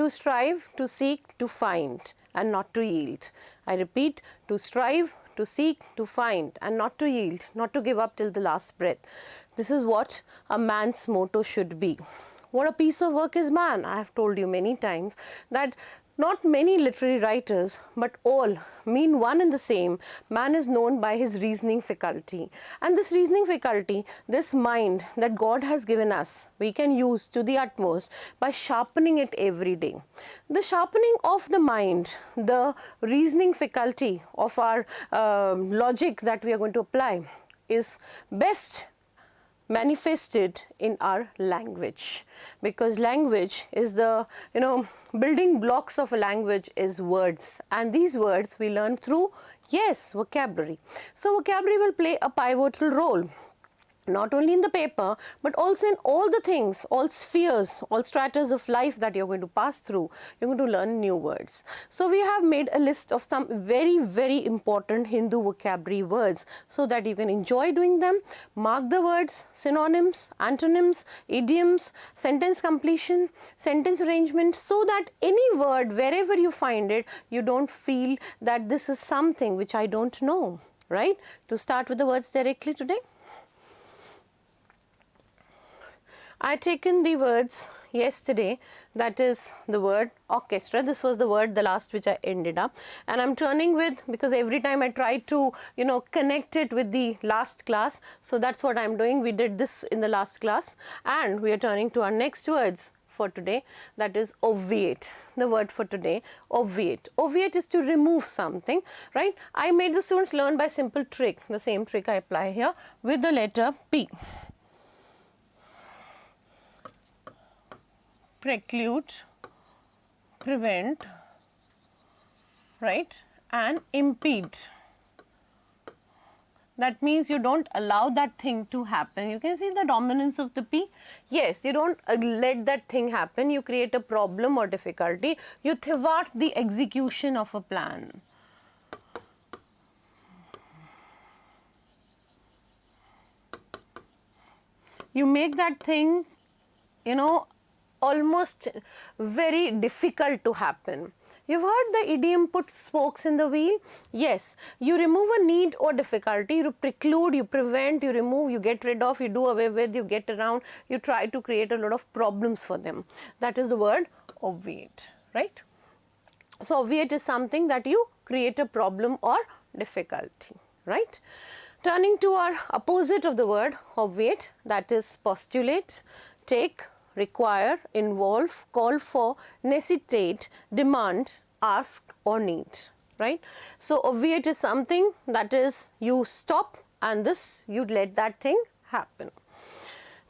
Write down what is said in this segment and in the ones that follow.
To strive, to seek, to find, and not to yield. I repeat, to strive, to seek, to find, and not to yield, not to give up till the last breath. This is what a man's motto should be. What a piece of work is man. I have told you many times that not many literary writers, but all mean one and the same. Man is known by his reasoning faculty. And this reasoning faculty, this mind that God has given us, we can use to the utmost by sharpening it every day. The sharpening of the mind, the reasoning faculty of our logic that we are going to apply is best manifested in our language, because language is the building blocks of a language is words, and these words we learn through vocabulary. So vocabulary will play a pivotal role not only in the paper, but also in all the things, all spheres, all stratas of life that you're going to pass through. You're going to learn new words. So we have made a list of some very, very important Hindu vocabulary words so that you can enjoy doing them. Mark the words, synonyms, antonyms, idioms, sentence completion, sentence arrangement, so that any word, wherever you find it, you don't feel that this is something which I don't know, right? To start with the words directly today. I had taken the words yesterday, that is the word orchestra. This was the word, the last which I ended up, and I'm turning with, because every time I try to connect it with the last class, so that's what I'm doing. We did this in the last class, and we are turning to our next words for today, that is obviate. The word for today, obviate. Obviate is to remove something, right? I made the students learn by simple trick. The same trick I apply here with the letter P. Preclude, prevent, right, and impede. That means you don't allow that thing to happen. You can see the dominance of the P. Yes, you don't let that thing happen. You create a problem or difficulty. You thwart the execution of a plan. You make that thing, almost very difficult to happen. You've heard the idiom put spokes in the wheel? Yes, you remove a need or difficulty, you preclude, you prevent, you remove, you get rid of, you do away with, you get around, you try to create a lot of problems for them. That is the word obviate, right? So obviate is something that you create a problem or difficulty, right? Turning to our opposite of the word obviate, that is postulate, take, require, involve, call for, necessitate, demand, ask or need, right? So obviate is something that is you stop and this you let that thing happen.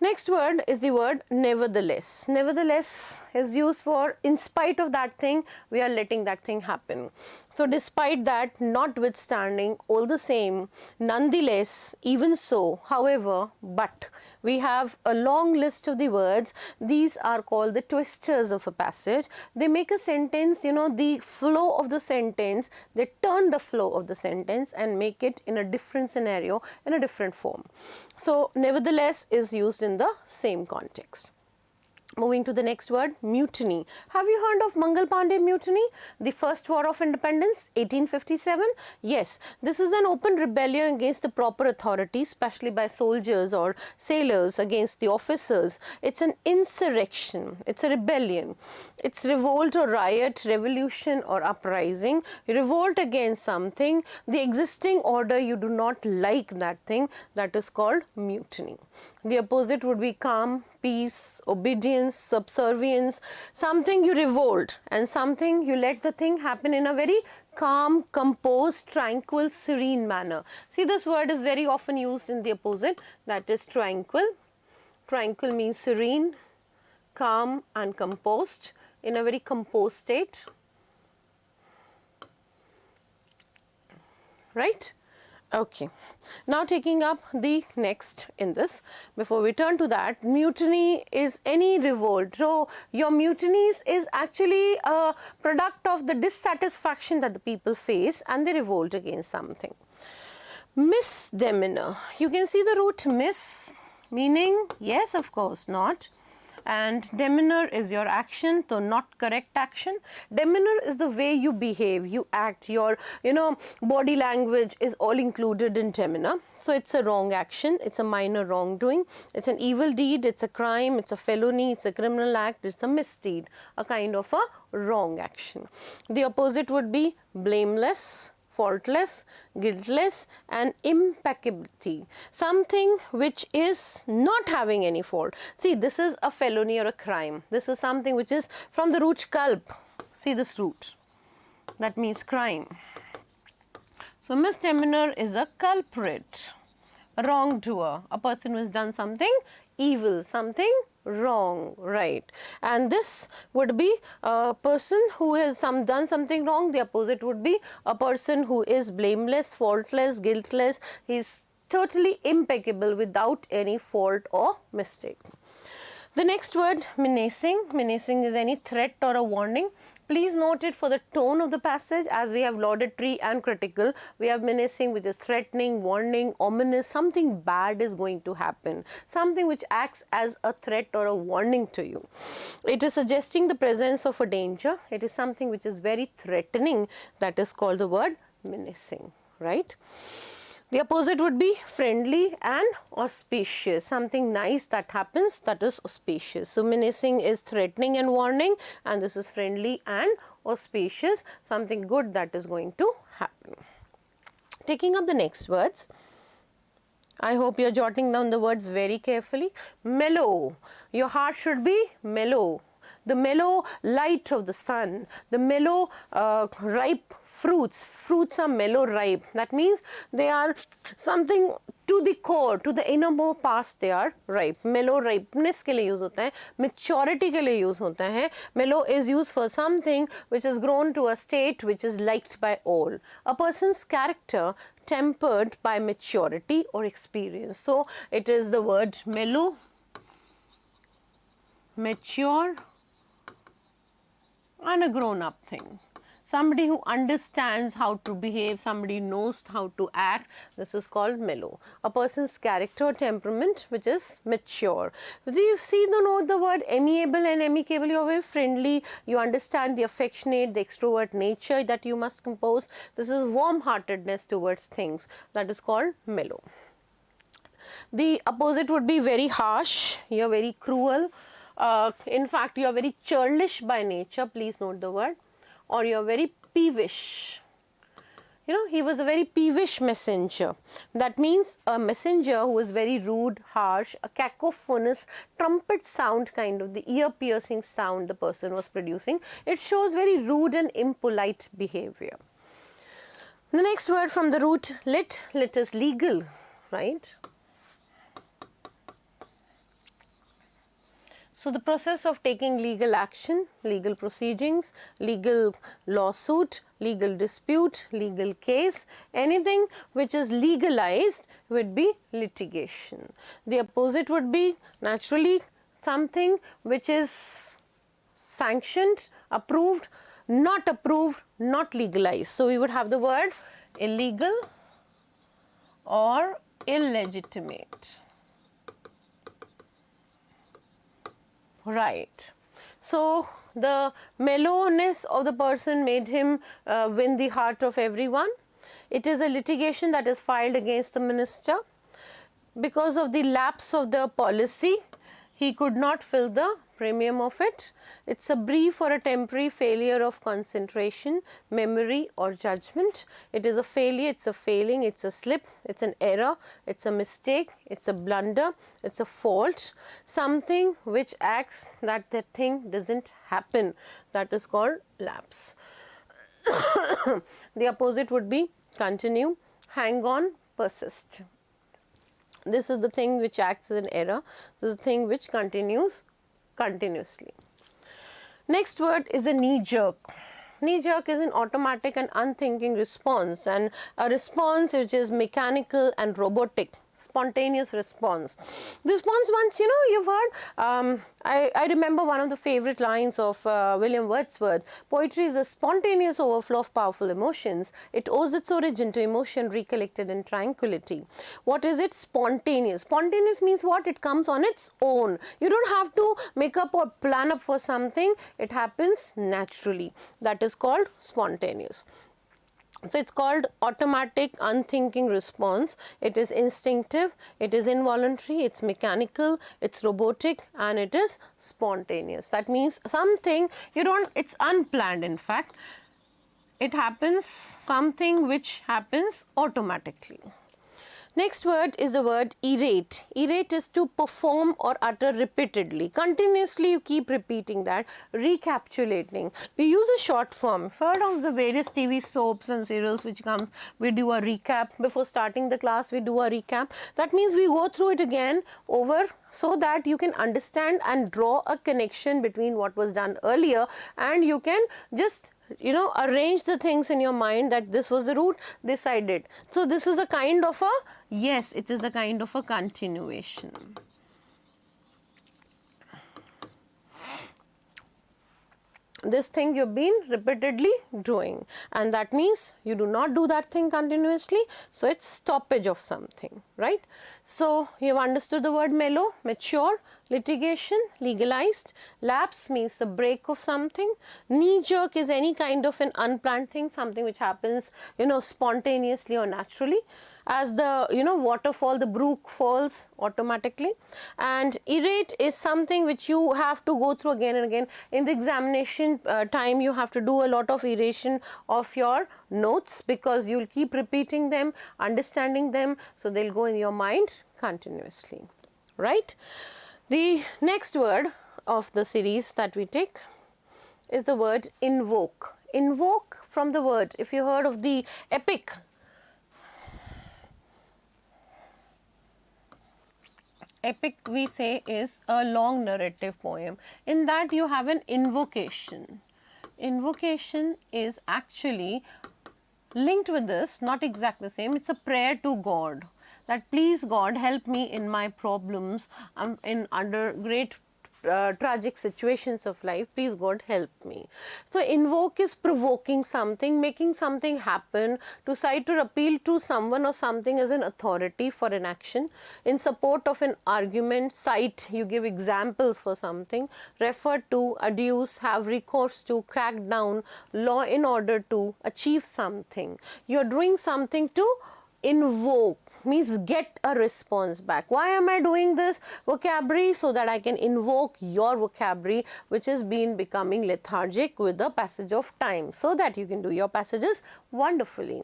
Next word is the word nevertheless. Nevertheless is used for in spite of that thing, we are letting that thing happen. So despite that, notwithstanding, all the same, nonetheless, even so, however, but. We have a long list of the words. These are called the twisters of a passage. They make a sentence, the flow of the sentence, they turn the flow of the sentence and make it in a different scenario, in a different form. So nevertheless is used in the same context. Moving to the next word, mutiny. Have you heard of Mangal Pandey mutiny? The first war of independence, 1857? Yes, this is an open rebellion against the proper authority, especially by soldiers or sailors against the officers. It's an insurrection, it's a rebellion. It's revolt or riot, revolution or uprising. You revolt against something, the existing order, you do not like that thing, that is called mutiny. The opposite would be calm, peace, obedience, subservience, something you revolt and something you let the thing happen in a very calm, composed, tranquil, serene manner. See, this word is very often used in the opposite, that is tranquil. Tranquil means serene, calm and composed, in a very composed state, right? Okay. Now taking up the next in this, before we turn to that, mutiny is any revolt. So your mutinies is actually a product of the dissatisfaction that the people face and they revolt against something. Misdemeanor. You can see the root mis, meaning yes, of course, not. and demeanor is your action, so not correct action. Demeanor is the way you behave, you act, your body language is all included in demeanor. So it's a wrong action, it's a minor wrongdoing, it's an evil deed, it's a crime, it's a felony, it's a criminal act, it's a misdeed, a kind of a wrong action. The opposite would be blameless, faultless, guiltless, and impeccability. Something which is not having any fault. See, this is a felony or a crime. This is something which is from the root culp. See this root. That means crime. So misdemeanor is a culprit, a wrongdoer, a person who has done something evil, something wrong, right? And this would be a person who has done something wrong. The opposite would be a person who is blameless, faultless, guiltless. He is totally impeccable without any fault or mistake. The next word, menacing. Menacing is any threat or a warning. Please note it for the tone of the passage, as we have laudatory and critical. We have menacing, which is threatening, warning, ominous. Something bad is going to happen. Something which acts as a threat or a warning to you. It is suggesting the presence of a danger. It is something which is very threatening. That is called the word menacing, right? The opposite would be friendly and auspicious. Something nice that happens, that is auspicious. So menacing is threatening and warning, and this is friendly and auspicious. Something good that is going to happen. Taking up the next words. I hope you are jotting down the words very carefully. Mellow. Your heart should be mellow. The mellow light of the sun, the mellow ripe fruits. Fruits are mellow ripe. That means they are something to the core, to the innermost past they are ripe. Mellow ripeness के लिए use होता है, maturity के लिए use होता है. Mellow is used for something which has grown to a state which is liked by all. A person's character tempered by maturity or experience. So it is the word mellow, mature, and a grown-up thing. Somebody who understands how to behave, somebody knows how to act, this is called mellow. A person's character, temperament, which is mature. Do you see the word amiable and amicable? You are very friendly, you understand the affectionate, the extrovert nature that you must compose. This is warm-heartedness towards things. That is called mellow. The opposite would be very harsh, you are very cruel. In fact, you are very churlish by nature, please note the word, or you are very peevish. He was a very peevish messenger. That means a messenger who is very rude, harsh, a cacophonous trumpet sound, kind of the ear-piercing sound the person was producing. It shows very rude and impolite behavior. The next word from the root lit. Lit is legal, right? So the process of taking legal action, legal proceedings, legal lawsuit, legal dispute, legal case, anything which is legalized would be litigation. The opposite would be naturally something which is sanctioned, approved, not legalized. So we would have the word illegal or illegitimate. Right. So the mellowness of the person made him win the heart of everyone. It is a litigation that is filed against the minister. Because of the lapse of the policy, he could not fill the premium of it. It's a brief or a temporary failure of concentration, memory or judgment. It is a failure, it's a failing, it's a slip, it's an error, it's a mistake, it's a blunder, it's a fault, something which acts that the thing doesn't happen. That is called lapse. The opposite would be continue, hang on, persist. This is the thing which acts as an error. This is the thing which continues continuously. Next word is a knee-jerk. Knee-jerk is an automatic and unthinking response, and a response which is mechanical and robotic. Spontaneous response. This once, you've heard, I remember one of the favorite lines of William Wordsworth. Poetry is a spontaneous overflow of powerful emotions. It owes its origin to emotion recollected in tranquility. What is it? Spontaneous. Spontaneous means what? It comes on its own. You don't have to make up or plan up for something. It happens naturally. That is called spontaneous. So, it is called automatic unthinking response. It is instinctive, it is involuntary, it is mechanical, it is robotic, and it is spontaneous. That means something you don't, it is unplanned in fact. It happens, something which happens automatically. Next word is the word irate. Irate is to perform or utter repeatedly. Continuously you keep repeating that, recapitulating. We use a short form. Heard of the various TV soaps and serials which come, we do a recap. Before starting the class, we do a recap. That means we go through it again over so that you can understand and draw a connection between what was done earlier, and you can just arrange the things in your mind that this was the route, this I did. So, this is a kind of a, yes, it is a kind of a continuation. This thing you've been repeatedly doing, and that means you do not do that thing continuously. So, it's stoppage of something, right. So, you've understood the word mellow, mature, litigation, legalized. Lapse means the break of something. Knee jerk is any kind of an unplanned thing, something which happens spontaneously or naturally. As the waterfall, the brook falls automatically. And irate is something which you have to go through again and again. In the examination time, you have to do a lot of erasure of your notes, because you will keep repeating them, understanding them, so they will go in your mind continuously, right. The next word of the series that we take is the word invoke. Invoke, from the word, if you heard of the epic, epic we say is a long narrative poem. In that you have an invocation. Invocation is actually linked with this, not exactly the same. It is a prayer to God, that please God help me in my problems. I'm under great tragic situations of life, please God help me. So, invoke is provoking something, making something happen, to cite or appeal to someone or something as an authority for an action. In support of an argument, cite, you give examples for something, refer to, adduce, have recourse to, crack down, law in order to achieve something. You are doing something to invoke, means get a response back. Why am I doing this vocabulary? So that I can invoke your vocabulary, which has been becoming lethargic with the passage of time, so that you can do your passages wonderfully.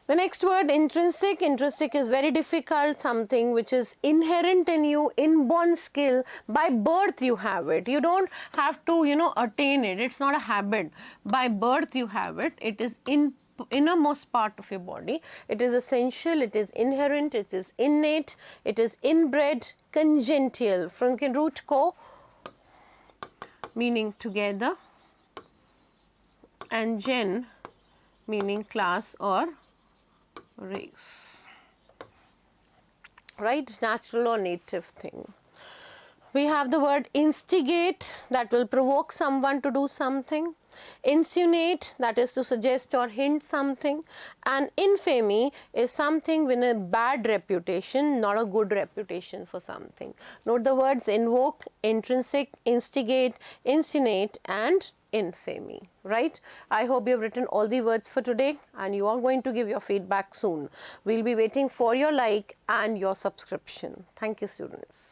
The next word, intrinsic. Intrinsic is very difficult, something which is inherent in you, inborn skill. By birth you have it. You don't have to, attain it. It's not a habit. By birth you have it. It is innermost part of your body. It is essential, it is inherent, it is innate, it is inbred, congenital, from the root co, meaning together, and gen, meaning class or race, right, natural or native thing. We have the word instigate, that will provoke someone to do something. Insinuate, that is to suggest or hint something. And infamy is something with a bad reputation, not a good reputation for something. Note the words invoke, intrinsic, instigate, insinuate, and infamy, right. I hope you have written all the words for today, and you are going to give your feedback soon. We will be waiting for your like and your subscription. Thank you, students.